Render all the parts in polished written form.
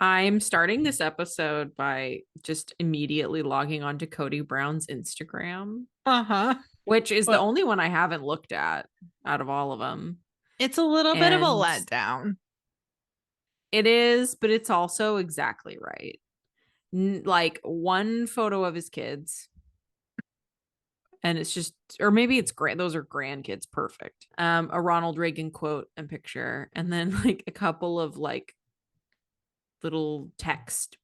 I'm starting this episode by just immediately logging on to Kody Brown's Instagram, Uh-huh. which is the But only one I haven't looked at out of all of them. it's a little bit of a And letdown. it is, but it's also exactly right. Like one photo of his kids, and it's just, or maybe it's great. Those are grandkids. Perfect. A Ronald Reagan quote and picture, and then like a couple of like little text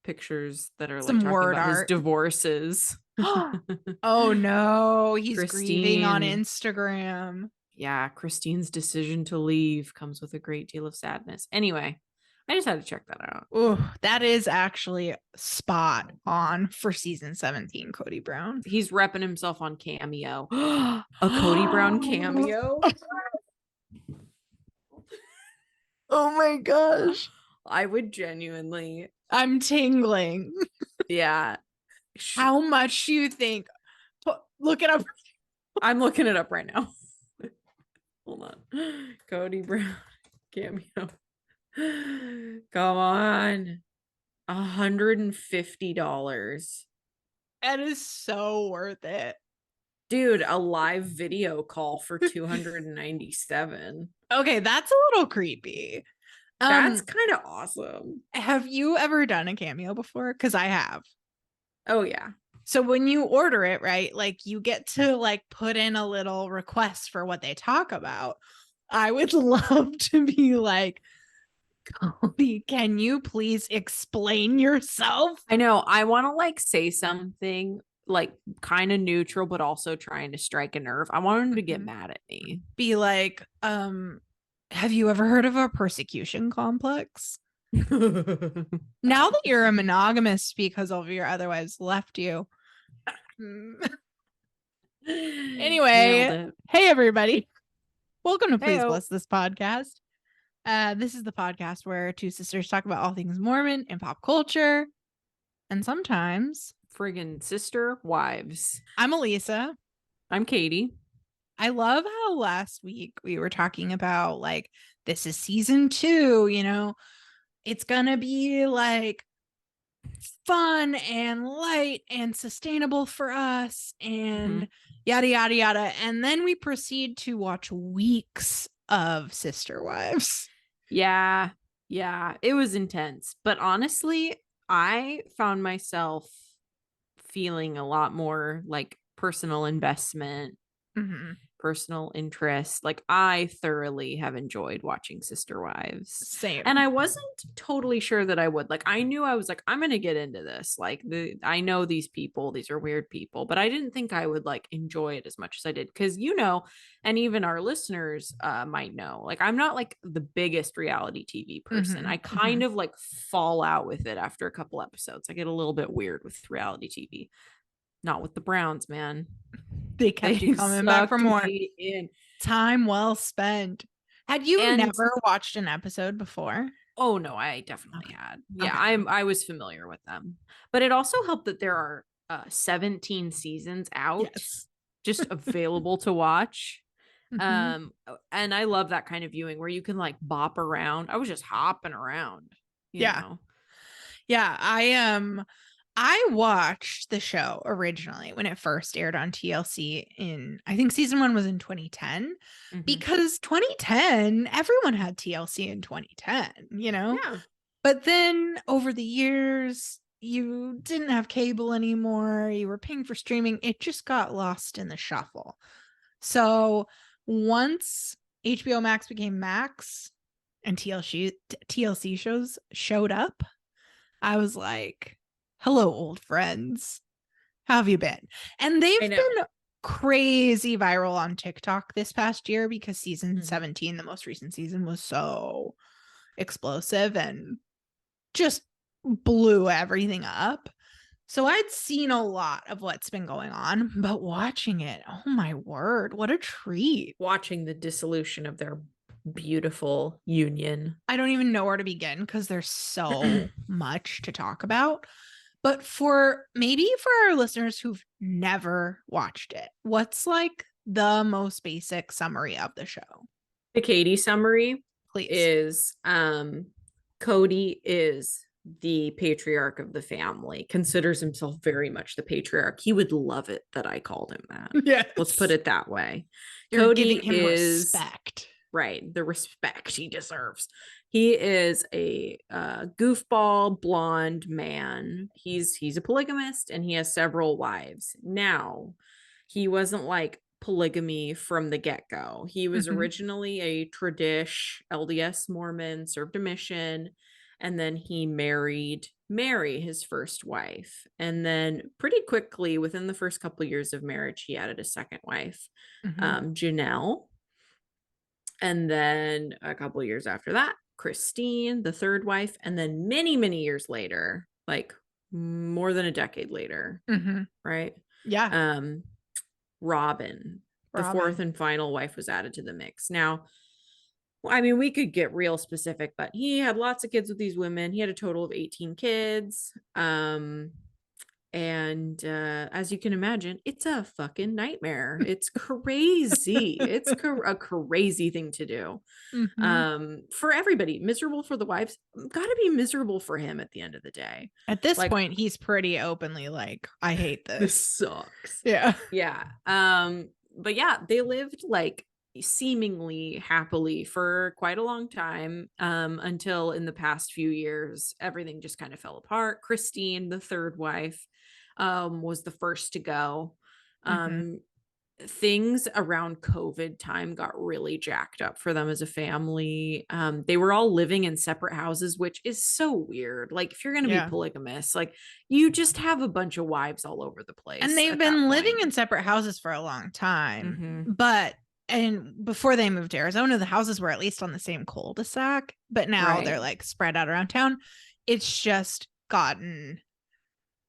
pictures that are like Some talking word about his art. divorces. Oh no, he's grieving on Christine, Instagram. yeah, Christine's decision to leave comes with a great deal of sadness. Anyway, I just had to check that out. Oh, that is actually spot on for season 17, Kody Brown. He's repping himself on Cameo. A Kody Brown cameo. Oh my gosh. I would genuinely, I'm tingling. yeah. How much do you think? Look it up. I'm looking it up right now. Hold on. Kody Brown cameo. Come on. $150. That is so worth it. Dude, a live video call for 297. Okay, that's a little creepy. That's kind of awesome. Have you ever done a cameo before? Because I have. Oh yeah. So when you order it, right, like you get to like put in a little request for what they talk about. I would love to be like, Kody, can you please explain yourself? I know. I want to like say something like kind of neutral, but also trying to strike a nerve. I want him to get mad at me. Be like, have you ever heard of a persecution complex? Now that you're a monogamous because of your other wives left you. Anyway, hey everybody. Welcome to Please Bless This Podcast. This is the podcast where two sisters talk about all things Mormon and pop culture. And sometimes friggin' sister wives. I'm Elisa. I'm Katie. I love how last week we were talking about like, this is season 2, you know, it's gonna be like fun and light and sustainable for us and yada yada yada. And then we proceed to watch weeks of Sister Wives. Yeah, it was intense, but honestly I found myself feeling a lot more like personal investment, personal interest. Like I thoroughly have enjoyed watching Sister Wives. Same. And I wasn't totally sure that I would. Like I knew I was like, I'm gonna get into this. Like I know these people, these are weird people, but I didn't think I would like enjoy it as much as I did. Cause you know, and even our listeners might know, like I'm not like the biggest reality TV person. I kind of like fall out with it after a couple episodes. I get a little bit weird with reality TV. Not with the Browns, man. They kept you coming back for more. In. Time well spent. Had you never watched an episode before? Oh no, I definitely had. Yeah, okay. I was familiar with them. But it also helped that there are 17 seasons out, just available to watch. And I love that kind of viewing where you can like bop around. I was just hopping around. You know? Yeah, I watched the show originally when it first aired on TLC in, I think season 1 was in 2010, because 2010, everyone had TLC in 2010, you know? Yeah. But then over the years, you didn't have cable anymore. You were paying for streaming. It just got lost in the shuffle. So once HBO Max became Max and TLC shows showed up, I was like, hello, old friends. How have you been? And they've been crazy viral on TikTok this past year because season 17, the most recent season, was so explosive and just blew everything up. So I'd seen a lot of what's been going on, but watching it, oh my word, what a treat. Watching the dissolution of their beautiful union. I don't even know where to begin because there's so much to talk about. But for our listeners who've never watched it, what's like the most basic summary of the show? The Katie summary, please, is Kody is the patriarch of the family, considers himself very much the patriarch. He would love it that I called him that. Yes. Let's put it that way. You're giving Kody him is respect. right, the respect he deserves. He is a goofball blonde man. He's a polygamist and he has several wives. Now, he wasn't like polygamy from the get-go. He was originally a tradish LDS Mormon, served a mission, and then he married Mary, his first wife. And then pretty quickly, within the first couple of years of marriage, he added a second wife, Janelle. And then a couple of years after that, Christine, the third wife. And then many, many years later, like more than a decade later, right? Yeah. Robin, the fourth and final wife, was added to the mix. Now, I mean, we could get real specific, but he had lots of kids with these women. He had a total of 18 kids. And as you can imagine, it's a fucking nightmare. It's crazy. It's a crazy thing to do. For everybody, miserable for the wives, gotta be miserable for him at the end of the day. At this point, he's pretty openly like, I hate this. This sucks. Yeah. Yeah. But yeah, they lived like seemingly happily for quite a long time, until in the past few years everything just kind of fell apart. Christine, the third wife, was the first to go. Things around COVID time got really jacked up for them as a family. They were all living in separate houses, which is so weird. Like, if you're going to be polygamous, like, you just have a bunch of wives all over the place. And they've been living in separate houses for a long time. But, and before they moved to Arizona, the houses were at least on the same cul-de-sac. But now they're like spread out around town. It's just gotten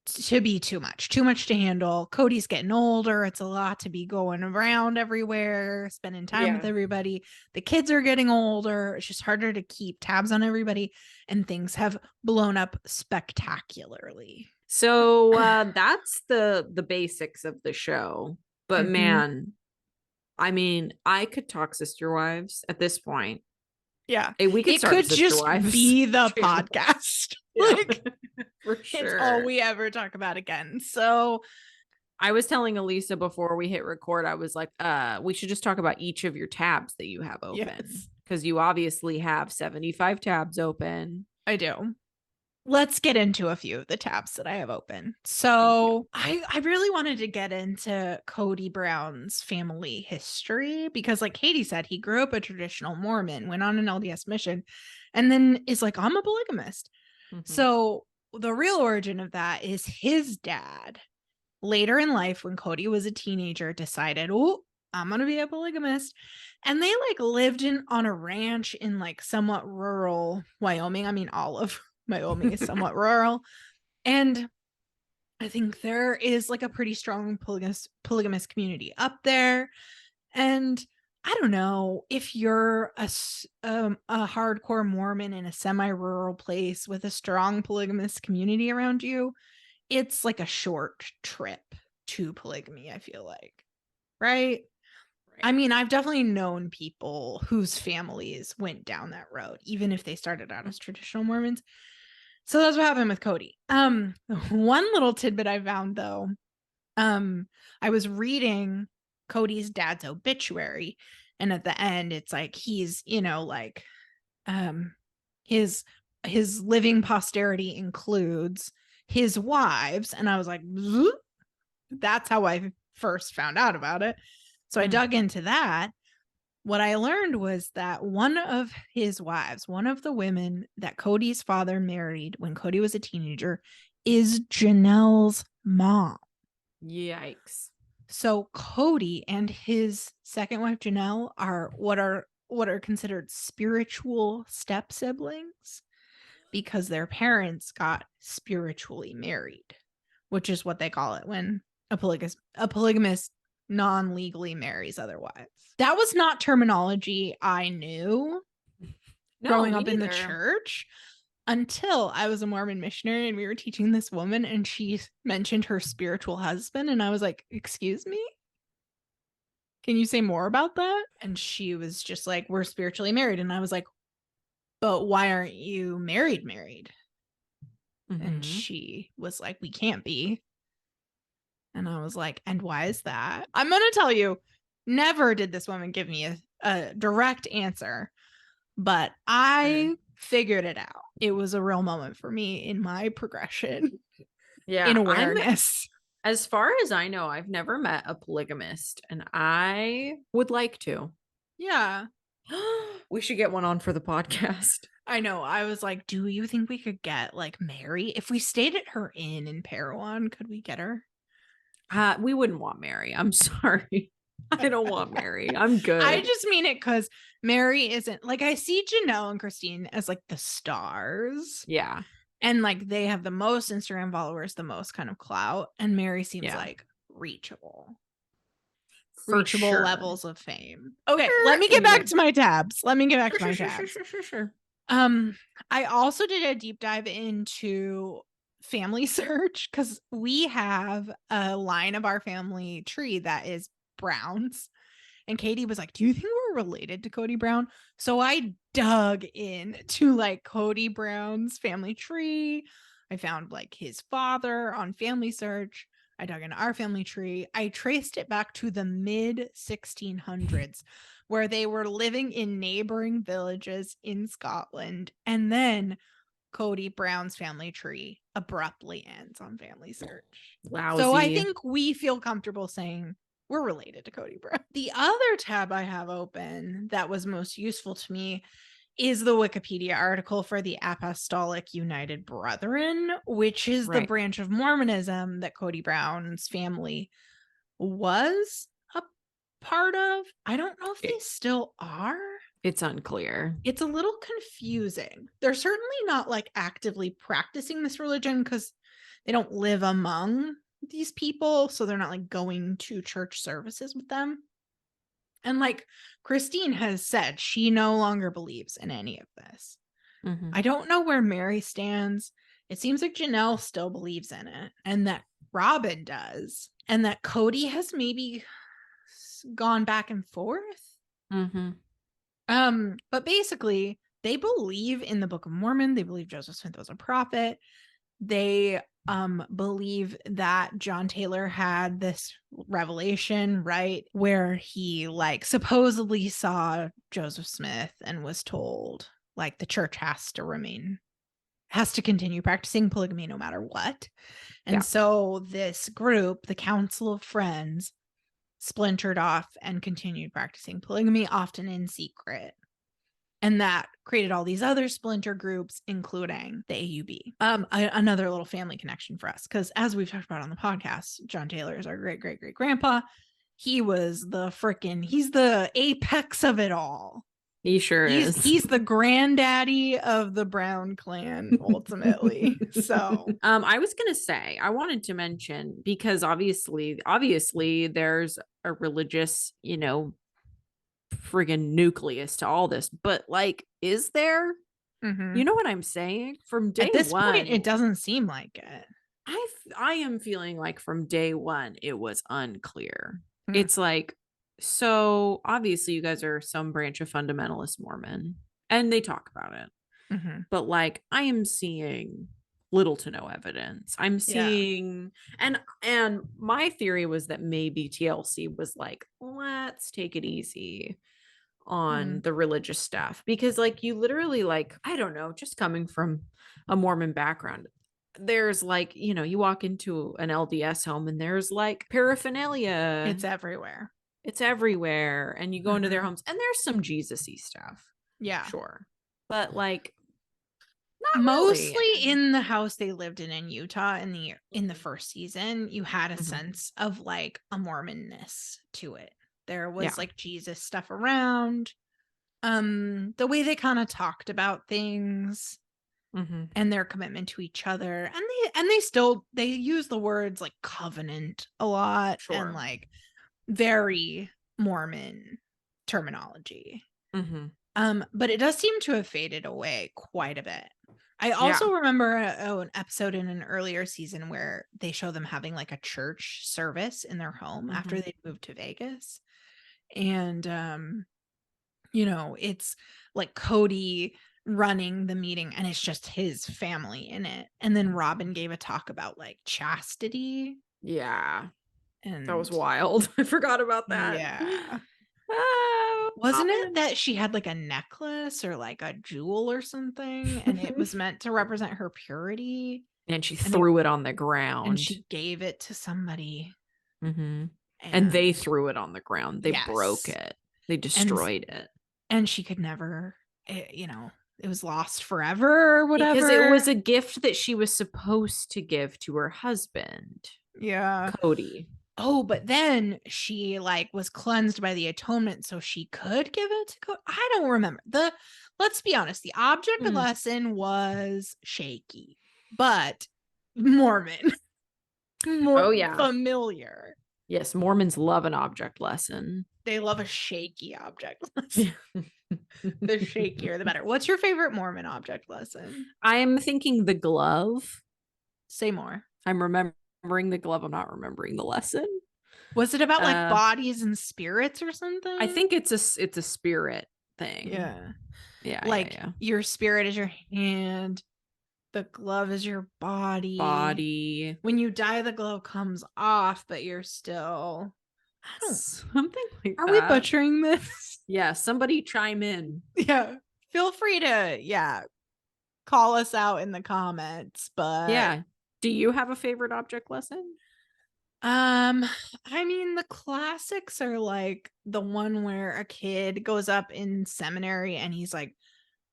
to be too much to handle. Kody's getting older. It's a lot to be going around everywhere, spending time with everybody. The kids are getting older. It's just harder to keep tabs on everybody, and things have blown up spectacularly. So that's the basics of the show. But man, I mean, I could talk Sister Wives at this point. Yeah, we could just be the podcast. Like, for sure, it's all we ever talk about again. So I was telling Elisa before we hit record, I was like, we should just talk about each of your tabs that you have open, because you obviously have 75 tabs open. I do. Let's get into a few of the tabs that I have open. So I really wanted to get into Kody Brown's family history, because like Katie said, he grew up a traditional Mormon, went on an LDS mission, and then is like, I'm a polygamist. So the real origin of that is his dad, later in life, when Kody was a teenager, decided, oh, I'm going to be a polygamist. And they like lived on a ranch in like somewhat rural Wyoming. I mean, all of Wyoming is somewhat rural. And I think there is like a pretty strong polygamous community up there. And I don't know, if you're a hardcore Mormon in a semi-rural place with a strong polygamous community around you, it's like a short trip to polygamy, I feel like. Right? I mean, I've definitely known people whose families went down that road, even if they started out as traditional Mormons. So that's what happened with Kody. One little tidbit I found, though, I was reading Kody's dad's obituary, and at the end it's like he's, you know, like his living posterity includes his wives, and I was like, that's how I first found out about it. So I dug into that. What I learned was that one of his wives, one of the women that Kody's father married when Kody was a teenager, is Janelle's mom. Yikes. So Kody and his second wife Janelle are what are considered spiritual step siblings, because their parents got spiritually married, which is what they call it when a polygamist non-legally marries other wives. That was not terminology I knew growing up in the church until I was a Mormon missionary and we were teaching this woman, and she mentioned her spiritual husband, and I was like, excuse me? Can you say more about that? And she was just like, we're spiritually married. And I was like, but why aren't you married? And Mm-hmm. she was like, we can't be. And I was like, and why is that? I'm going to tell you, never did this woman give me a direct answer, but I figured it out. It was a real moment for me in my progression in Yeah, awareness. as far as I know, I've never met a polygamist, and I would like to. Yeah. We should get one on for the podcast. I know. I was like, do you think we could get like Mary? If we stayed at her inn in Parowan, could we get her? We wouldn't want Mary. I'm sorry. I don't want Mary. I'm good. I just mean it because Mary isn't like, I see Janelle and Christine as like the stars. Yeah. And like they have the most Instagram followers, the most kind of clout. And Mary seems like reachable. For Reachable sure. levels of fame. Okay, let me get back to my tabs. Sure. I also did a deep dive into family search because we have a line of our family tree that is Browns. And Katie was like, do you think we're related to Kody Brown? So I dug into like Kody Brown's family tree. I found like his father on family search. I dug into our family tree. I traced it back to the mid 1600s where they were living in neighboring villages in Scotland. And then Kody Brown's family tree abruptly ends on family search. Lousy. So I think we feel comfortable saying we're related to Kody Brown. The other tab I have open that was most useful to me is the Wikipedia article for the Apostolic United Brethren, which is the branch of Mormonism that Kody Brown's family was a part of. I don't know if they still are. It's unclear. It's a little confusing. They're certainly not like actively practicing this religion because they don't live among these people, so they're not like going to church services with them. And like Christine has said, she no longer believes in any of this. Mm-hmm. I don't know where Mary stands. It seems like Janelle still believes in it, and that Robin does, and that Kody has maybe gone back and forth. Mm-hmm. But basically, they believe in the Book of Mormon. They believe Joseph Smith was a prophet. They believe that John Taylor had this revelation, right, where he like supposedly saw Joseph Smith and was told like the church has to continue practicing polygamy no matter what. And so this group, the Council of Friends, splintered off and continued practicing polygamy, often in secret. And that created all these other splinter groups, including the AUB. Another little family connection for us, because as we've talked about on the podcast, John Taylor is our great-great-great-grandpa. He was he's the apex of it all. He sure is. He's the granddaddy of the Brown clan, ultimately. So I was gonna say, I wanted to mention, because obviously there's a religious, friggin' nucleus to all this, but like, is there? You know what I'm saying? From day at this one, point, it doesn't seem like it. I am feeling like from day one it was unclear. It's like, so obviously you guys are some branch of fundamentalist Mormon, and they talk about it. But like, I am seeing little to no evidence. I'm seeing, and my theory was that maybe TLC was like, let's take it easy on the religious stuff, because like, you literally, like, I don't know, just coming from a Mormon background, there's like, you walk into an LDS home and there's like paraphernalia. It's everywhere. And you go into their homes and there's some Jesus-y stuff. Yeah. Sure. But like, mostly really. in the house they lived in Utah in the first season, you had a sense of like a Mormonness to it. There was like Jesus stuff around. The way they kind of talked about things and their commitment to each other, and they use the words like covenant a lot and like very Mormon terminology. But it does seem to have faded away quite a bit. I also remember an episode in an earlier season where they show them having like a church service in their home after they moved to Vegas. And, it's like Kody running the meeting, and it's just his family in it. And then Robin gave a talk about like chastity Yeah. That was and wild. I forgot about that. yeah. Oh, Wasn't it Robin. that she had like a necklace or like a jewel or something and it was meant to represent her purity And she and it threw it on the and ground. she gave it to somebody Mm-hmm. And they and threw it on the ground. They broke yes. it. They And destroyed it. and she could never it was lost forever or Because it whatever. was a gift that she was supposed to give to her husband, Yeah. Kody. Oh, but then she like was cleansed by the atonement, so she could give it to I don't remember. Let's be honest, the object Mm. lesson was shaky, but Mormon. More Oh, yeah. familiar. Yes, Mormons love an object lesson. They love a shaky object lesson. The shakier, the better. What's your favorite Mormon object lesson? I am thinking the glove. Say more. I'm remembering the glove. I'm not remembering the lesson. Was it about like Uh, bodies and spirits or I something? think it's a spirit thing. Yeah. Yeah, yeah, Like yeah. your spirit is your hand, the glove is your body. Body. When you die, the glove comes off, but you're still. I don't. Something like Are we that. butchering this? Yeah, somebody chime in. Yeah. Feel free to, call us out in the comments. But Yeah. Do you have a favorite object lesson? um, I mean, the classics are like the one where a kid goes up in seminary and he's like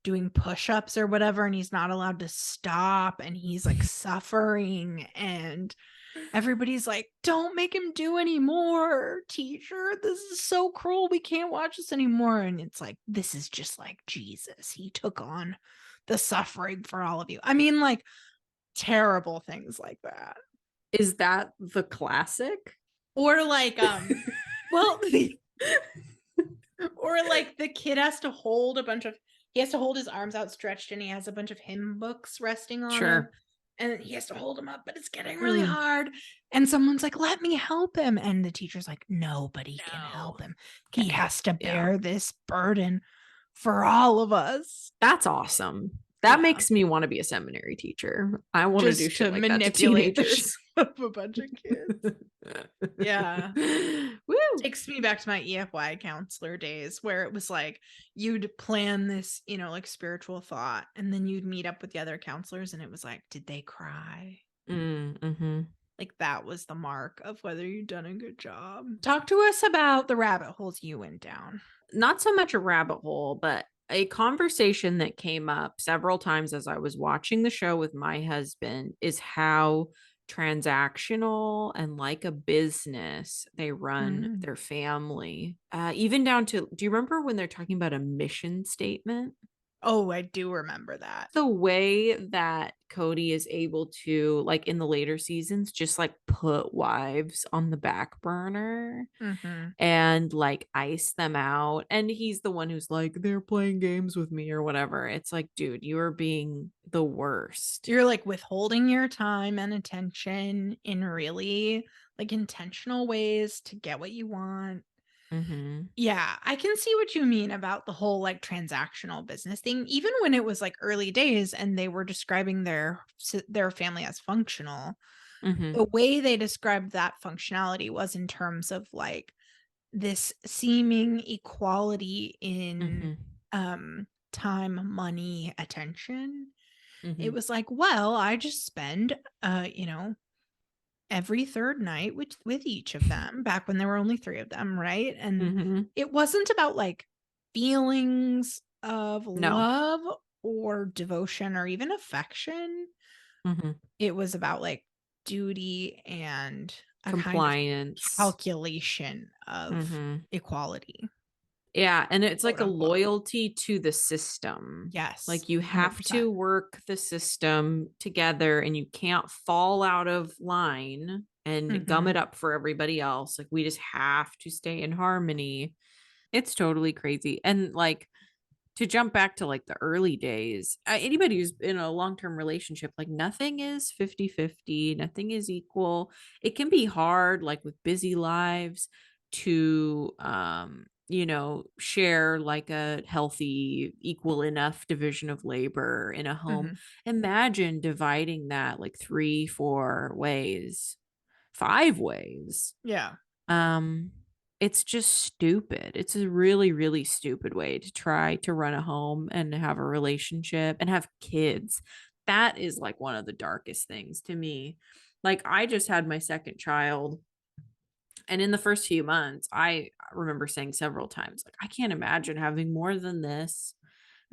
doing push-ups or whatever, and he's not allowed to stop, and he's like suffering, and everybody's like, don't make him do any more, teacher. This is so cruel. We can't watch this anymore. And it's like, this is just like Jesus. He took on the suffering for all of you. I mean, like terrible things like that. Is that the classic? Or like, well, or like the kid has to hold he has to hold his arms outstretched and he has a bunch of hymn books resting on him. Sure. And he has to hold him up, but it's getting really Mm. hard. And someone's like, let me help him. And the teacher's like, nobody can No. help him. Okay. He has to Yeah. bear this burden for all of us. That's awesome. That Yeah. makes me want to be a seminary teacher. I want to do Just shit to like that to manipulate the teenagers. shit of a bunch of kids. Yeah. Woo. Takes me back to my EFY counselor days where it was like you'd plan this, like spiritual thought, and then you'd meet up with the other counselors and it was like, did they cry? Mm-hmm. Like that was the mark of whether you'd done a good job. Talk to us about the rabbit holes you went down. Not so much a rabbit hole, but a conversation that came up several times as I was watching the show with my husband is how transactional and like a business they run their family. Even down to, do you remember when they're talking about a mission statement? Oh, I do remember that. The way that Kody is able to, like in the later seasons, just like put wives on the back burner and like ice them out. And he's the one who's like, they're playing games with me or whatever. It's like, dude, you are being the worst. You're like withholding your time and attention in really like intentional ways to get what you want. Mm-hmm. Yeah, I can see what you mean about the whole like transactional business thing. Even when it was like early days and they were describing their family as functional, Mm-hmm. the way they described that functionality was in terms of like this seeming equality in time, money, attention. Mm-hmm. It was like, well, I just spend every third night with each of them back when there were only 3 of them, right? And Mm-hmm. it wasn't about like feelings of No. love or devotion or even affection. Mm-hmm. It was about like duty and a kind of Compliance. calculation of equality. Yeah, and it's like Quote a unquote. loyalty to the system. Yes. Like you have 100%. to work the system together and you can't fall out of line and gum it up for everybody else. Like we just have to stay in harmony. It's totally crazy. And like to jump back to like the early days, anybody who's in a long-term relationship, like nothing is 50-50, nothing is equal. It can be hard, like with busy lives, to share like a healthy, equal enough division of labor in a home. Mm-hmm. Imagine dividing that like 3, 4 ways, 5 ways. Yeah. Um, it's just stupid. It's a really, really stupid way to try to run a home and have a relationship and have kids. That is like one of the darkest things to me. Like, I just had my second child, and in the first few months, I remember saying several times, like, I can't imagine having more than this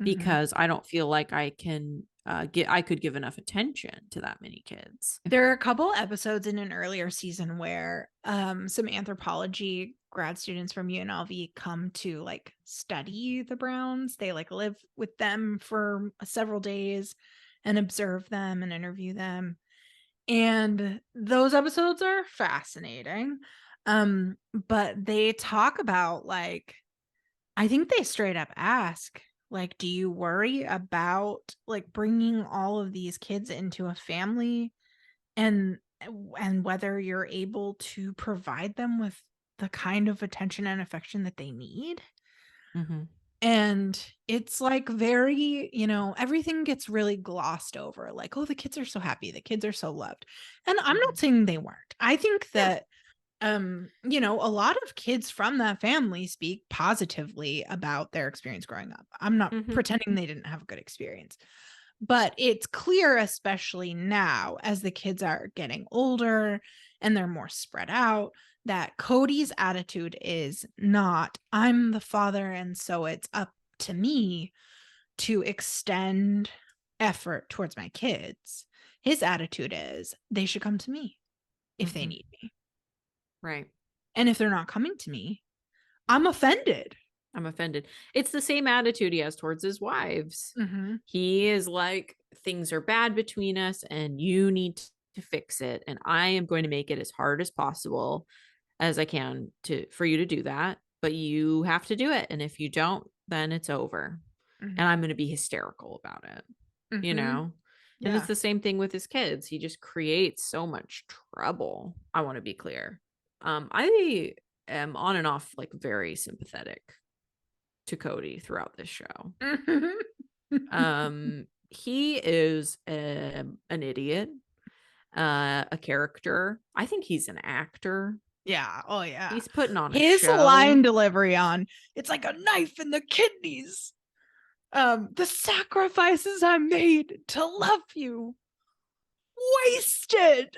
Mm-hmm. because I don't feel like I could give enough attention to that many kids. There are a couple episodes in an earlier season where some anthropology grad students from UNLV come to like study the Browns. They like live with them for several days and observe them and interview them. And those episodes are fascinating. But they talk about like, I think they straight up ask, like, do you worry about like bringing all of these kids into a family and whether you're able to provide them with the kind of attention and affection that they need? Mm-hmm. And it's like very, everything gets really glossed over. Like, oh, the kids are so happy, the kids are so loved. And I'm Mm-hmm. not saying they weren't. I think Yeah. that a lot of kids from that family speak positively about their experience growing up. I'm not Mm-hmm. pretending they didn't have a good experience. But it's clear, especially now, as the kids are getting older and they're more spread out, that Kody's attitude is not, I'm the father, and so it's up to me to extend effort towards my kids. His attitude is, they should come to me if they Mm-hmm. need me. Right. And if they're not coming to me, I'm offended. I'm offended. It's the same attitude he has towards his wives. Mm-hmm. He is like, things are bad between us and you need to fix it. And I am going to make it as hard as possible as I can for you to do that. But you have to do it. And if you don't, then it's over. And Mm-hmm. I'm going to be hysterical about it, you Mm-hmm. know? And it's Yeah. the same thing with his kids. He just creates so much trouble. I want to be clear. I am on and off like very sympathetic to Kody throughout this show. He is an idiot, a character. I think he's an actor. Yeah. Oh, yeah. He's putting on a His line show. delivery on it's like a knife in the kidneys. The sacrifices I made to love you, wasted.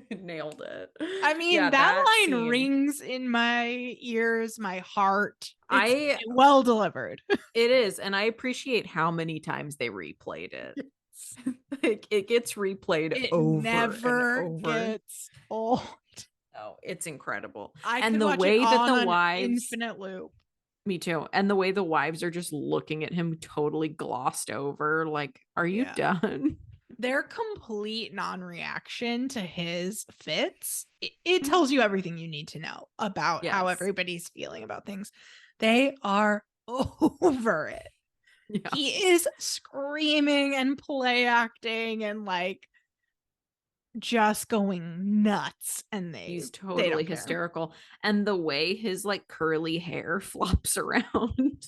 Nailed it. I mean, Yeah, that that line scene. rings in my ears, my heart. It's I well delivered. It is, and I appreciate how many times they replayed it. Like, it gets replayed It over and never over. gets old. Oh, it's incredible. I And could the watch it way that on the an wives, infinite loop. me too, and the way the wives are just looking at him totally glossed over, like, are you Yeah. done? Their complete non-reaction to his fits, it tells you everything you need to know about how Yes. everybody's feeling about things. They are over it. Yeah. He is screaming and play acting and like just going nuts, and He's they totally don't care. hysterical. And the way his like curly hair flops around.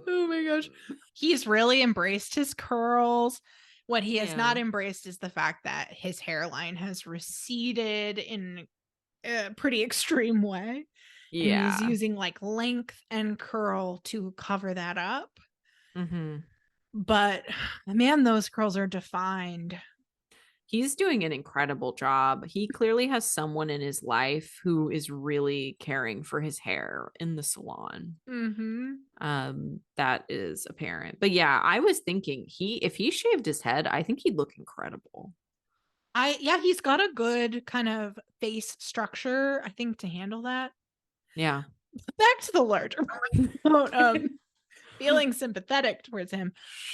Oh my gosh. He's really embraced his curls. What he has not Yeah. embraced is the fact that his hairline has receded in a pretty extreme way. And he's Yeah. using like length and curl to cover that up. Mm-hmm. But man, those curls are defined. He's doing an incredible job. He clearly has someone in his life who is really caring for his hair in the salon. Mm-hmm. That is apparent. But yeah, I was thinking if he shaved his head, I think he'd look incredible. Yeah, he's got a good kind of face structure, I think, to handle that. Yeah. Back to the larger point. Feeling sympathetic towards him.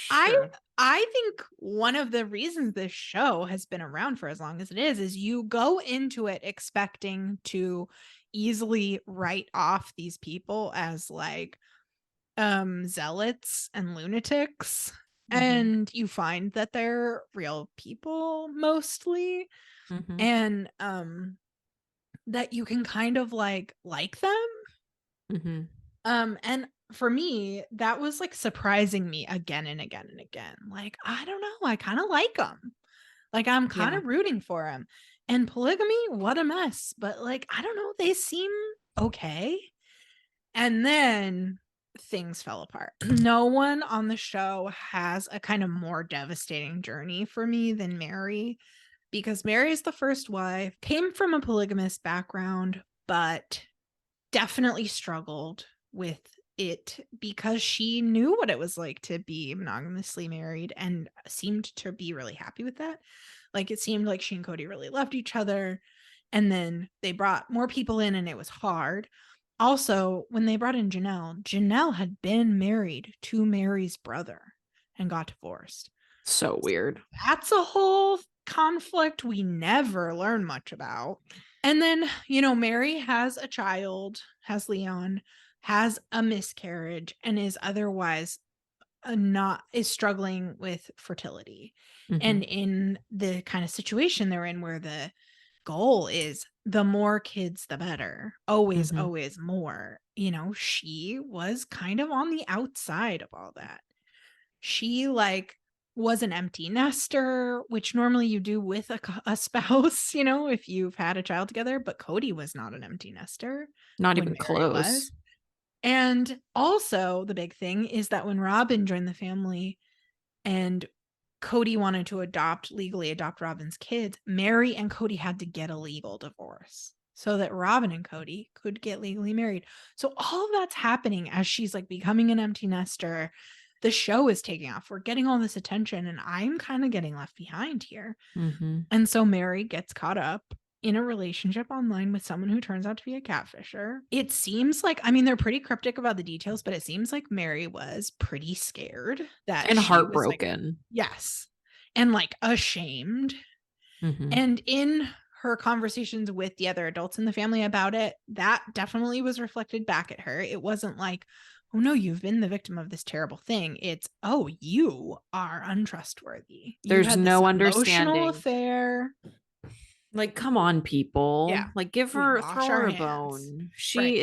I Sure. I think one of the reasons this show has been around for as long as it is you go into it expecting to easily write off these people as like zealots and lunatics, Mm-hmm. and you find that they're real people mostly. Mm-hmm. And that you can kind of like them. Mm-hmm. And for me, that was like surprising me again and again and again. Like, I don't know, I kind of like them. Like, I'm kind Yeah. of rooting for him. And polygamy, what a mess. But like, I don't know, they seem okay. And then things fell apart. No one on the show has a kind of more devastating journey for me than Mary, because Mary is the first wife, came from a polygamous background, but definitely struggled with it because she knew what it was like to be monogamously married and seemed to be really happy with that. Like, it seemed like she and Kody really loved each other. And then they brought more people in and it was hard. Also, when they brought in Janelle, Janelle had been married to Mary's brother and got divorced. So weird. That's a whole conflict we never learn much about. And then, Mary has a child, has Leon, has a miscarriage, and is otherwise not is struggling with fertility. Mm-hmm. And in the kind of situation they're in where the goal is the more kids the better, always Mm-hmm. always more, she was kind of on the outside of all that. She was an empty nester, which normally you do with a spouse, if you've had a child together, but Kody was not an empty nester Not when even Mary close. was. And also the big thing is that when Robin joined the family and Kody wanted to legally adopt Robin's kids, Mary and Kody had to get a legal divorce so that Robin and Kody could get legally married. So all of that's happening as she's like becoming an empty nester. The show is taking off. We're getting all this attention, and I'm kind of getting left behind here. Mm-hmm. And so Mary gets caught up in a relationship online with someone who turns out to be a catfisher. It seems like, I mean, they're pretty cryptic about the details, but it seems like Mary was pretty scared that And she was like, heartbroken. yes, and like ashamed. Mm-hmm. And in her conversations with the other adults in the family about it, that definitely was reflected back at her. It wasn't like, oh no, you've been the victim of this terrible thing. It's, oh, you are untrustworthy. You There's had this no emotional understanding. affair. Like, come on, people. Yeah. Like, give We her, wash throw our her a hands. bone. Right. She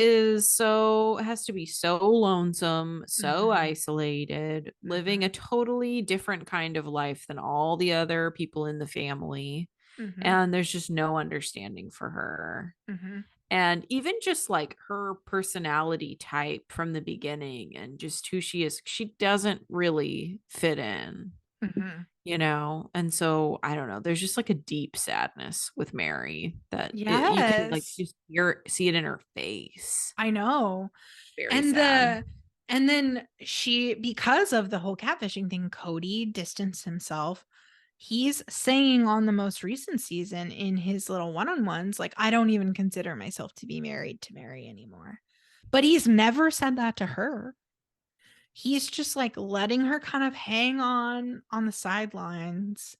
has to be so lonesome, so Mm-hmm. isolated, living Mm-hmm. a totally different kind of life than all the other people in the family. Mm-hmm. And there's just no understanding for her. Mm-hmm. And even just like her personality type from the beginning and just who she is, she doesn't really fit in, Mm-hmm. And so I don't know, there's just like a deep sadness with Mary that you can like Yes. just see it in her face. I know. Very And sad. then because of the whole catfishing thing, Kody distanced himself. He's saying on the most recent season in his little one-on-ones, like, I don't even consider myself to be married to Mary anymore. But he's never said that to her. He's just like letting her kind of hang on the sidelines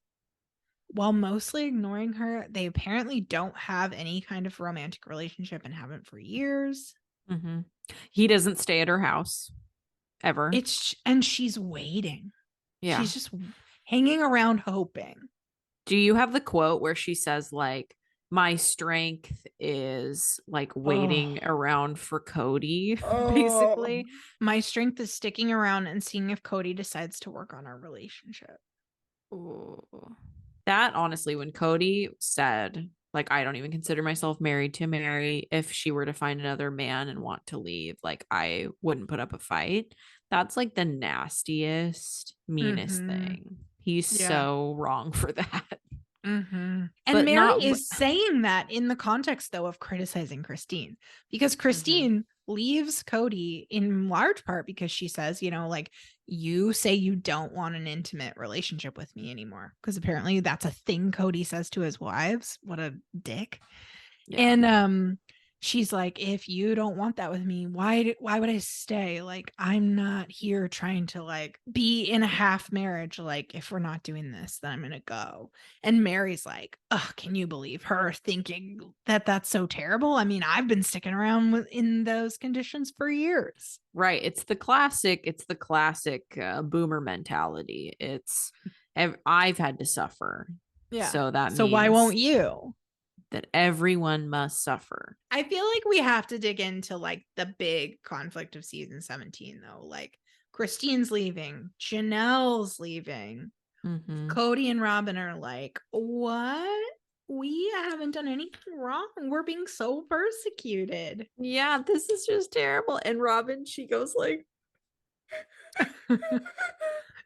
while mostly ignoring her. They apparently don't have any kind of romantic relationship and haven't for years. Hmm. He doesn't stay at her house ever. And she's waiting. Yeah. She's just hanging around hoping. Do you have the quote where she says like my strength is like Oh, waiting around for Kody, oh, basically? my strength is sticking around and seeing if Kody decides to work on our relationship. Ooh. That honestly, when Kody said, like, I don't even consider myself married to Mary, if she were to find another man and want to leave, like, I wouldn't put up a fight. That's like the nastiest, meanest Mm-hmm. thing. He's Yeah. so wrong for that. Mm-hmm. And But Mary not, is saying that in the context, though, of criticizing Christine, because Mhm. Christine leaves Kody in large part because she says, like, you say you don't want an intimate relationship with me anymore. Because apparently that's a thing Kody says to his wives. What a dick. Yeah. And she's like, if you don't want that with me, why would I stay? Like, I'm not here trying to like be in a half marriage. Like, if we're not doing this, then I'm gonna go. And Mary's like, oh, can you believe her thinking that that's so terrible? I mean, I've been sticking around in those conditions for years. Right. It's the classic boomer mentality. I've had to suffer. Yeah. So that So why won't means you? that everyone must suffer. I feel like we have to dig into like the big conflict of season 17 though. Like Christine's leaving, Janelle's leaving. Mm-hmm. Kody and Robin are like, what? We haven't done anything wrong. We're being so persecuted. Yeah, this is just terrible. And Robin, she goes Yeah.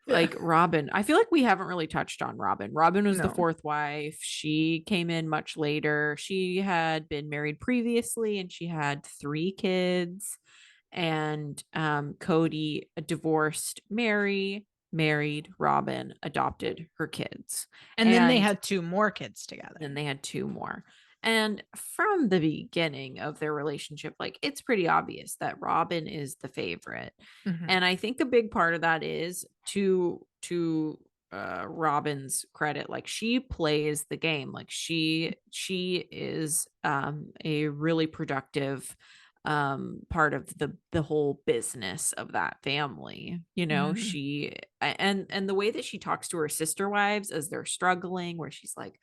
like Robin. I feel like we haven't really touched on Robin. Robin was the No. fourth wife. She came in much later. She had been married previously and she had 3 kids. And Kody divorced Mary, married Robin, adopted her kids. And then they And had 2 more kids together. then they had 2 more. And from the beginning of their relationship, like it's pretty obvious that Robin is the favorite. Mm-hmm. And I think a big part of that is to Robin's credit, like she plays the game. Like she is a really productive part of the whole business of that family. You know, Mm-hmm. she and the way that she talks to her sister wives as they're struggling, where she's like,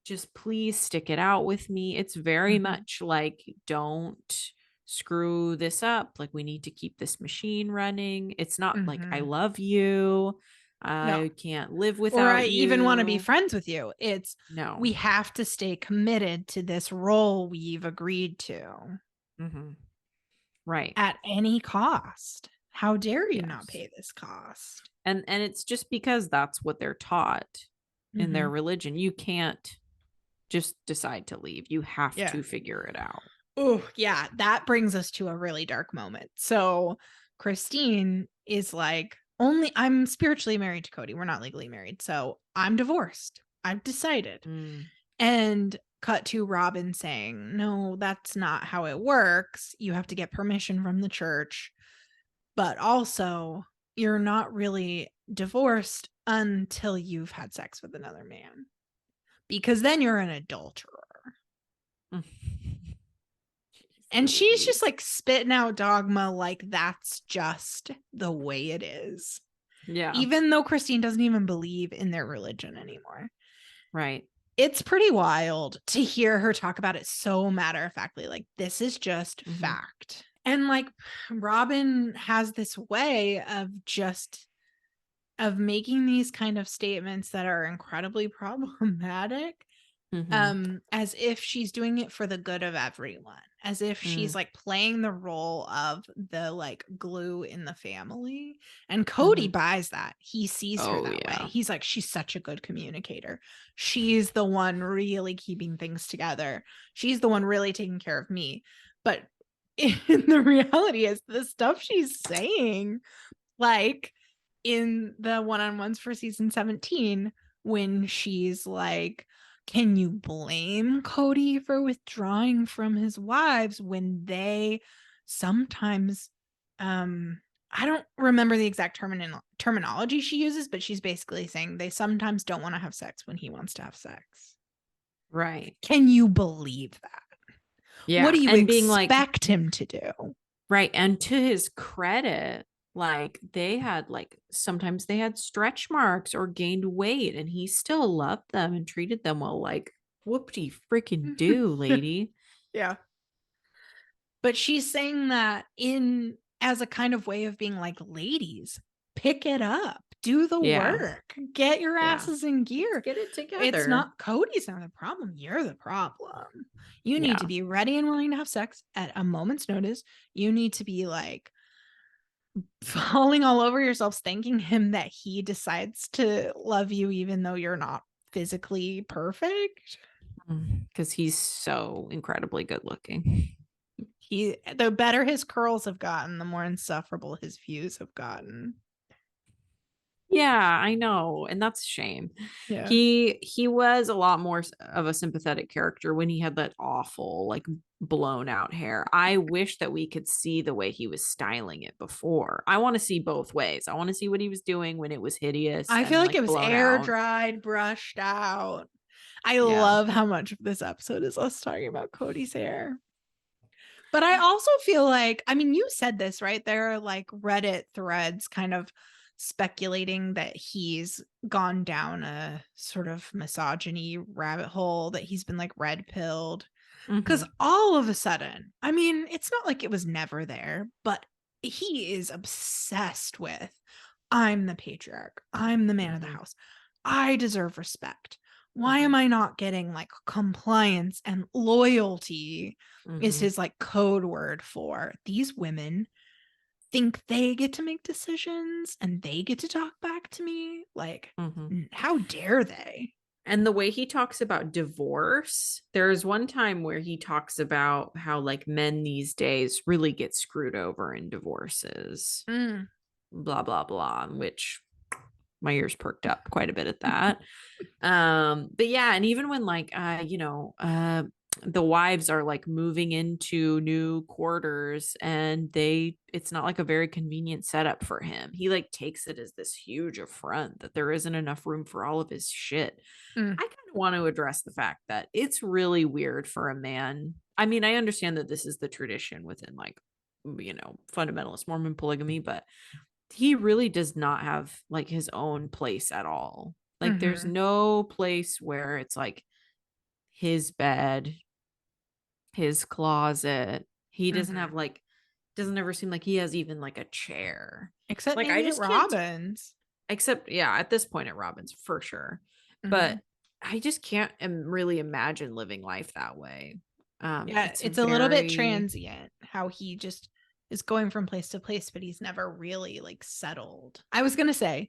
just please stick it out with me. It's very Mm-hmm. much like, don't screw this up. Like, we need to keep this machine running. It's not like, I Mm-hmm. love you. No. I can't live Or I without even want to be you. friends with you. It's No. we have to stay committed to this role we've agreed to Mm-hmm. Right. at any cost. How dare you not Yes. pay this cost? And it's just because that's what they're taught in Mm-hmm. their religion. You can't just decide to leave. You have Yeah. to figure it out. Oh, yeah. That brings us to a really dark moment. So Christine is like, I'm spiritually married to Kody. We're not legally married. So I'm divorced. I've decided. Mm. And cut to Robin saying, no, that's not how it works. You have to get permission from the church. But also, you're not really divorced until you've had sex with another man, because then you're an adulterer. And she's just like spitting out dogma like that's just the way it is. Yeah. Even though Christine doesn't even believe in their religion anymore. Right. It's pretty wild to hear her talk about it so matter of factly. Like, this is just fact. And like, Robin has this way of making these kind of statements that are incredibly problematic. As if she's doing it for the good of everyone, as if she's like playing the role of the like glue in the family. And Kody buys that. He sees her that way. He's like, she's such a good communicator. She's the one really keeping things together. She's the one really taking care of me. But the reality is the stuff she's saying, like in the one-on-ones for season 17, when she's like, can you blame Kody for withdrawing from his wives when they sometimes, I don't remember the exact terminology she uses, but she's basically saying they sometimes don't want to have sex when he wants to have sex. Right. Can you believe that? Yeah. What do you and being like, expect him to do? right. And to his credit, like they had like sometimes they had stretch marks or gained weight and he still loved them and treated them well. Like, whoop-de freaking do, lady. Yeah. But she's saying that in as a kind of way of being like, ladies, pick it up, do the work, get your asses in gear. Let's get it together. It's not Cody's not the problem. You're the problem. You need to be ready and willing to have sex at a moment's notice. You need to be like falling all over yourselves, thanking him that he decides to love you, even though you're not physically perfect. Because he's so incredibly good looking. The better his curls have gotten, the more insufferable his views have gotten. Yeah, I know. And that's a shame. Yeah. He was a lot more of a sympathetic character when he had that awful, like blown out hair. I wish that we could see the way he was styling it before. I want to see both ways. I want to see what he was doing when it was hideous. I feel like it was air out. dried, brushed out. I love how much of this episode is us talking about Cody's hair. But I also feel like, I mean, you said this, right? There are like Reddit threads kind of speculating that he's gone down a sort of misogyny rabbit hole, that he's been like red pilled. Because Mm-hmm. all of a sudden, I mean, it's not like it was never there, but he is obsessed with, I'm the patriarch, I'm the man of the Mm-hmm. house, I deserve respect. Why Mm-hmm. am I not getting like compliance and loyalty? Is Mm-hmm. his like code word for these women think they get to make decisions and they get to talk back to me? Like, Mm-hmm. how dare they? And the way he talks about divorce, there's one time where he talks about how like men these days really get screwed over in divorces, Mm. blah blah blah, which my ears perked up quite a bit at that. But yeah, and even when like the wives are like moving into new quarters and it's not like a very convenient setup for him. He like takes it as this huge affront that there isn't enough room for all of his shit. Mm. I kind of want to address the fact that it's really weird for a man. I mean, I understand that this is the tradition within like, fundamentalist Mormon polygamy, but he really does not have like his own place at all. Like, there's Mm-hmm. no place where it's like his bed, his closet. He doesn't Mm-hmm. have like, doesn't ever seem like he has even like a chair. Except Like, I maybe at just can't, Robin's. except, yeah, at this point at Robin's for sure. Mm-hmm. But I just can't really imagine living life that way. Yeah, It's it's a little bit very, transient how he just is going from place to place, but he's never really like settled. I was gonna say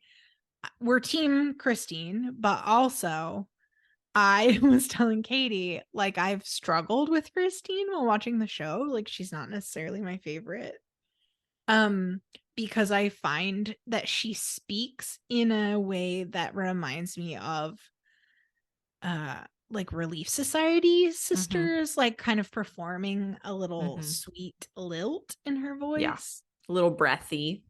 we're team Christine, but also I was telling Katie, like, I've struggled with Christine while watching the show. Like, she's not necessarily my favorite. Um, because I find that she speaks in a way that reminds me of like Relief Society mm-hmm, sisters, like kind of performing a little mm-hmm. sweet lilt in her Yeah, voice. a little breathy.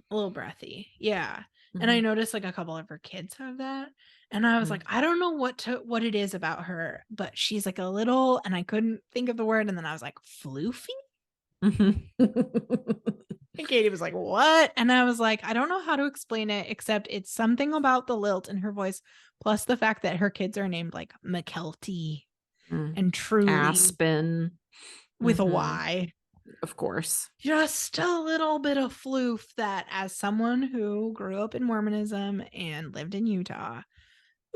A little breathy. Yeah. And I Mm-hmm, noticed like a couple of her kids have that. And I was like, I don't know what it is about her, but she's like a little, and I couldn't think of the word, and then I was like, floofy? mm-hmm. And Katie was like, what? And I was like, I don't know how to explain it, except it's something about the lilt in her voice, plus the fact that her kids are named like McKelty Mm. and Truly Aspen. with a Mm-hmm. Y. Of course. Just a little bit of floof that, as someone who grew up in Mormonism and lived in Utah,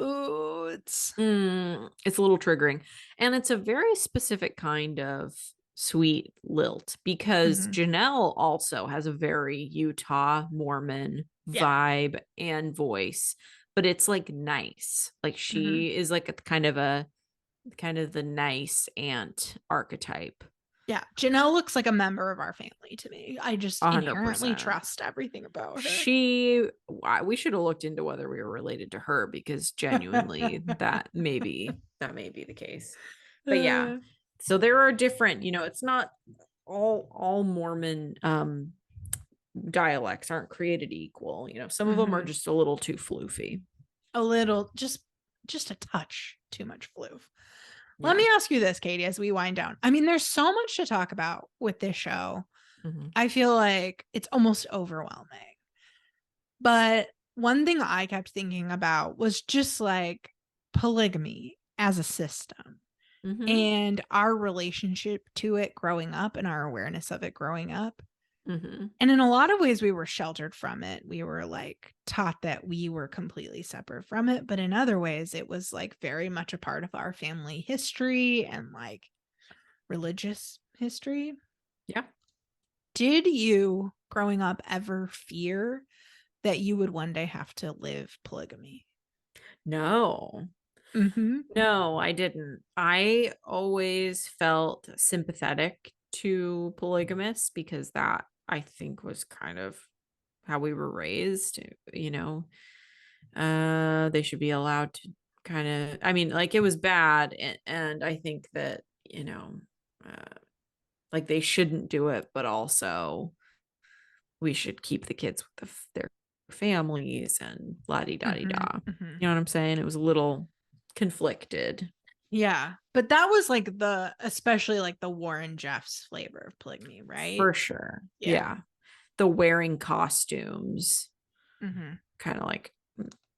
ooh, it's. It's a little triggering. And it's a very specific kind of sweet lilt because Mhm. Janelle also has a very Utah Mormon Yeah. vibe and voice, but it's like nice. Like, Mhm. she is like a kind of the nice aunt archetype. Yeah. Janelle looks like a member of our family to me. I just hundred inherently percent. trust everything about her. We should have looked into whether we were related to her because genuinely that may be the case. But yeah, Uh, so there are different, it's not all Mormon dialects aren't created equal. Some of them are mhm. just a little too floofy. A little, just a touch too much floof. Let Yeah. me ask you this, Katie, as we wind down. I mean, there's so much to talk about with this show. Hmm. I feel like it's almost overwhelming. But one thing I kept thinking about was just like polygamy as a system Hmm. and our relationship to it growing up and our awareness of it growing up. Hmm. And in a lot of ways, we were sheltered from it. We were like taught that we were completely separate from it. But in other ways, it was like very much a part of our family history and like religious history. Yeah. Did you, growing up, ever fear that you would one day have to live polygamy? No. Mm-hmm. No, I didn't. I always felt sympathetic to polygamists because that, I think, was kind of how we were raised, you know. They should be allowed to kind of, I mean, like, it was bad, and I think that, uh like, they shouldn't do it, but also we should keep the kids with their families and la di da di Mm-hmm. da. Mm-hmm. You know what I'm saying? It was a little conflicted. Yeah. But that was like especially like the Warren Jeffs flavor of polygamy, right? For sure. Yeah. Yeah. The wearing costumes. kind of like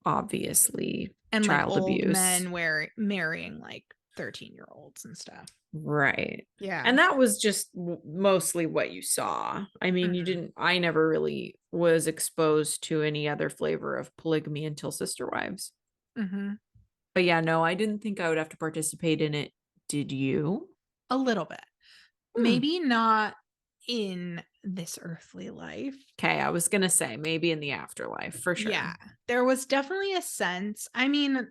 obviously And like child old abuse. men marrying like 13-year-olds and stuff. Right. Yeah. And that was just mostly what you saw. I mean, I never really was exposed to any other flavor of polygamy until Sister Wives. Mm-hmm. But yeah, no, I didn't think I would have to participate in it. Did you? A little bit. Hmm. Maybe not in this earthly life. Okay, I was gonna say maybe in the afterlife for Yeah, sure. there was definitely a sense. I mean,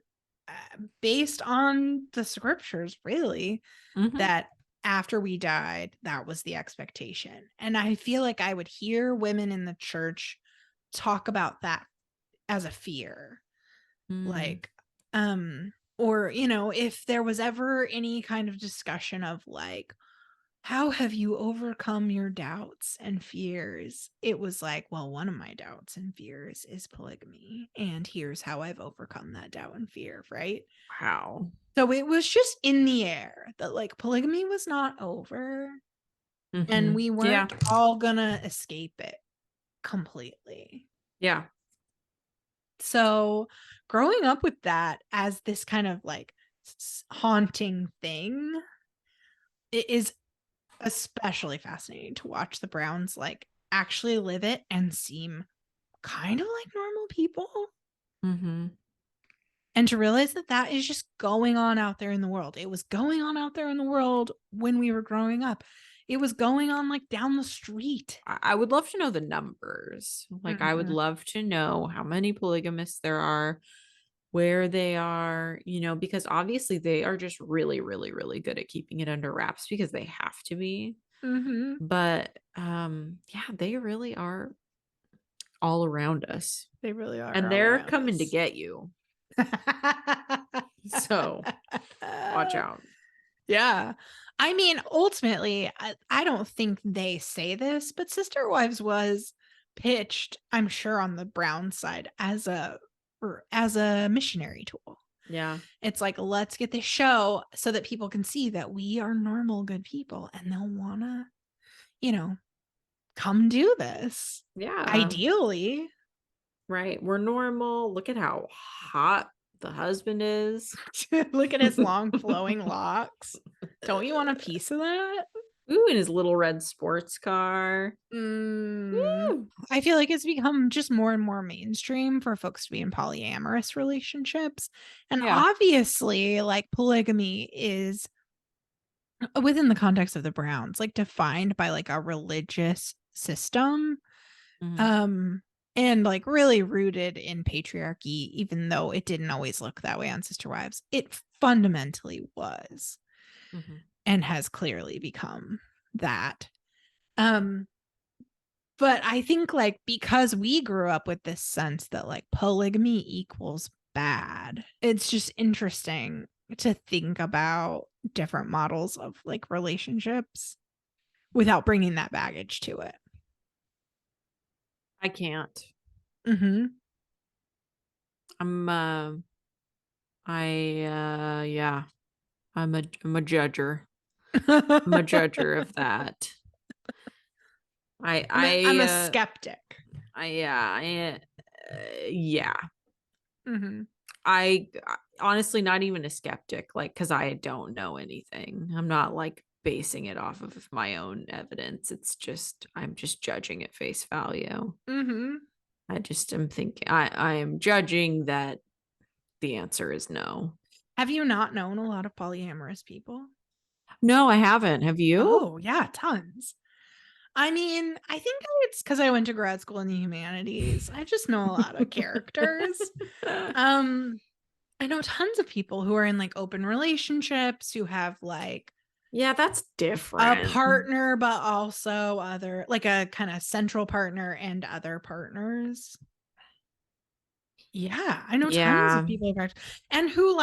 based on the scriptures, really, Mm-hmm. that after we died, that was the expectation. And I feel like I would hear women in the church talk about that as a fear. Mm. Like, or, you know, if there was ever any kind of discussion of like, how have you overcome your doubts and fears? It was like, well, one of my doubts and fears is polygamy. And here's how I've overcome that doubt and fear, right? Wow. So it was just in the air that like polygamy was not over and Mm-hmm. we Yeah. weren't all gonna escape it completely. Yeah. So growing up with that as this kind of like haunting thing, it is especially fascinating to watch the Browns like actually live it and seem kind of like normal people. Mm-hmm. And to realize that that is just going on out there in the world. It was going on out there in the world when we were growing up. It was going on like down the street. I would love to know the numbers. Like, I would Mhm. love to know how many polygamists there are, where they are, because obviously they are just really, really, really good at keeping it under wraps because they have to be. Mhm. But yeah, they really are all around us. They really are And all they're around coming to us. get you. So watch out. Yeah. I mean, ultimately, I don't think they say this, but Sister Wives was pitched, I'm sure, on the Brown side as a missionary tool. Yeah. It's like, let's get this show so that people can see that we are normal, good people, and they'll wanna, you know, come do this. Yeah. Ideally. Right. We're normal. Look at how hot the husband is. Look at his long flowing locks. Don't you want a piece of that? Ooh, in his little red sports car. Mm, Woo. I feel like it's become just more and more mainstream for folks to be in polyamorous relationships. And Yeah. obviously, like polygamy is within the context of the Browns, like defined by like a religious system. Mhm. Um and like really rooted in patriarchy, even though it didn't always look that way on Sister Wives. It fundamentally was Mhm. and has clearly become that. Um But I think, like, because we grew up with this sense that, like, polygamy equals bad, it's just interesting to think about different models of, like, relationships without bringing that baggage to it. I can't. Mhm. I'm yeah. I'm a judger. I'm a judger of that. I I'm I a uh skeptic. I yeah, yeah. Mhm. I honestly not even a skeptic, like, because I don't know anything. I'm not like basing it off of my own evidence. I'm just judging at face value. Mhm. I just am thinking I am judging that the answer is no. Have you not known a lot of polyamorous people? No, I haven't. Have you? Oh, yeah, tons. I mean, I think it's because I went to grad school in the humanities. I just know a lot of characters. Um, I know tons of people who are in like open relationships who have like Yeah, that's a different. partner, but also other, like a kind of central partner and other partners. Yeah, I know tons of Yeah. people and who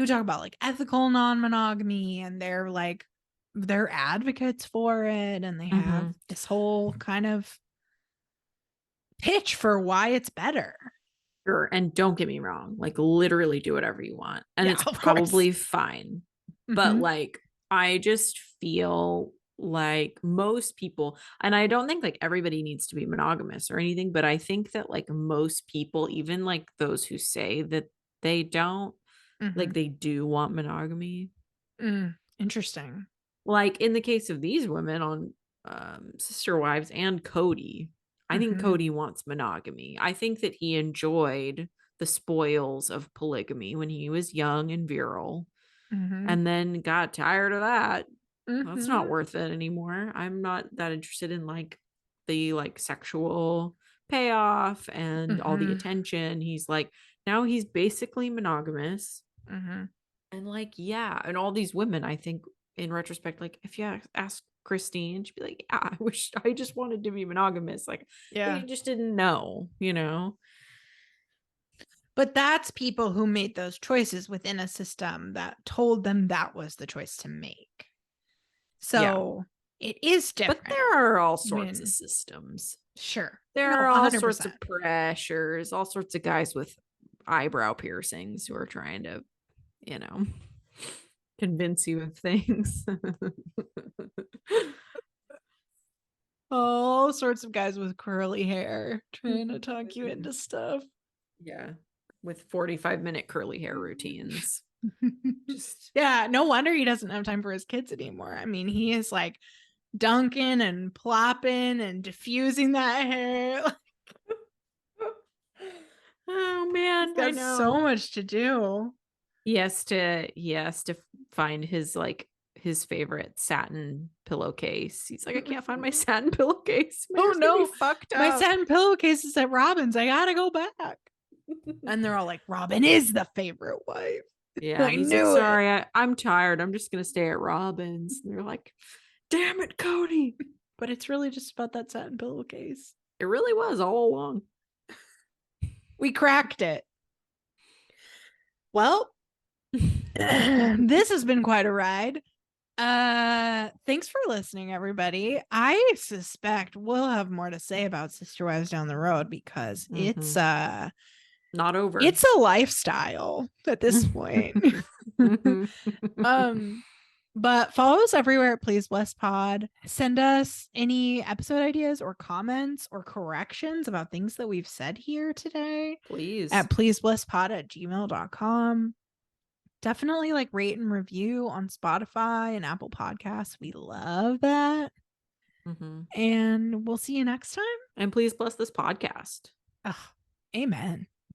talk about like ethical non-monogamy and they're advocates for it and they have Mhm. this whole kind of pitch for why it's better. Sure. And don't get me wrong, like literally do whatever you want. And Yeah, it's of course. probably fine. But Hmm. like I just feel like most people, and I don't think like everybody needs to be monogamous or anything, but I think that like most people, even like those who say that they don't, like Mhm. they do want monogamy. Interesting. Like in the case of these women on Sister Wives and Kody, I think Mhm. Kody wants monogamy. I think that he enjoyed the spoils of polygamy when he was young and virile Mhm. and then got tired of that. That's not Mhm. worth it anymore. I'm not that interested in like the like sexual payoff and all the Mhm. attention. He's like, now he's basically monogamous. Mhm. And like, yeah, and all these women, I think in retrospect, like if you ask Christine, she'd be like, yeah, I wish I just wanted to be monogamous. Like Yeah. they just didn't know, you know? But that's people who made those choices within a system that told them that was the choice to make. Yeah. So it is But different there are all sorts of when, systems. sure. There No, are all sorts 100%. of pressures, all sorts of guys with eyebrow piercings who are trying to, you know, convince you of things. All sorts of guys with curly hair trying to talk you into stuff. Yeah. With 45-minute curly hair routines. Just Yeah, no wonder he doesn't have time for his kids anymore. I mean, he is like dunking and plopping and diffusing that hair. oh He's man, I got so know. much to do. He has to find his like his favorite satin pillowcase. He's like, I can't find my satin pillowcase. My Oh hair's gonna be no, fucked my up. satin pillowcase is at Robin's. I gotta go back. And they're all like, Robin is the favorite wife. Yeah, I he's like, knew it. sorry, I'm tired. I'm just gonna stay at Robin's. And they're like, damn it, Kody. But it's really just about that satin pillowcase. It really was all along. We cracked it. Well, this has been quite a ride. Thanks for listening, everybody. I suspect we'll have more to say about Sister Wives down the road because Mm-hmm. Not over. it's a lifestyle at this point. um but follow us everywhere at Please Bless Pod. Send us any episode ideas or comments or corrections about things that we've said here today Please. at pleaseblesspod@gmail.com. Definitely like rate and review on Spotify and Apple Podcasts. We love that. Mm-hmm. And we'll see you next time. And please bless this podcast. Ugh, amen.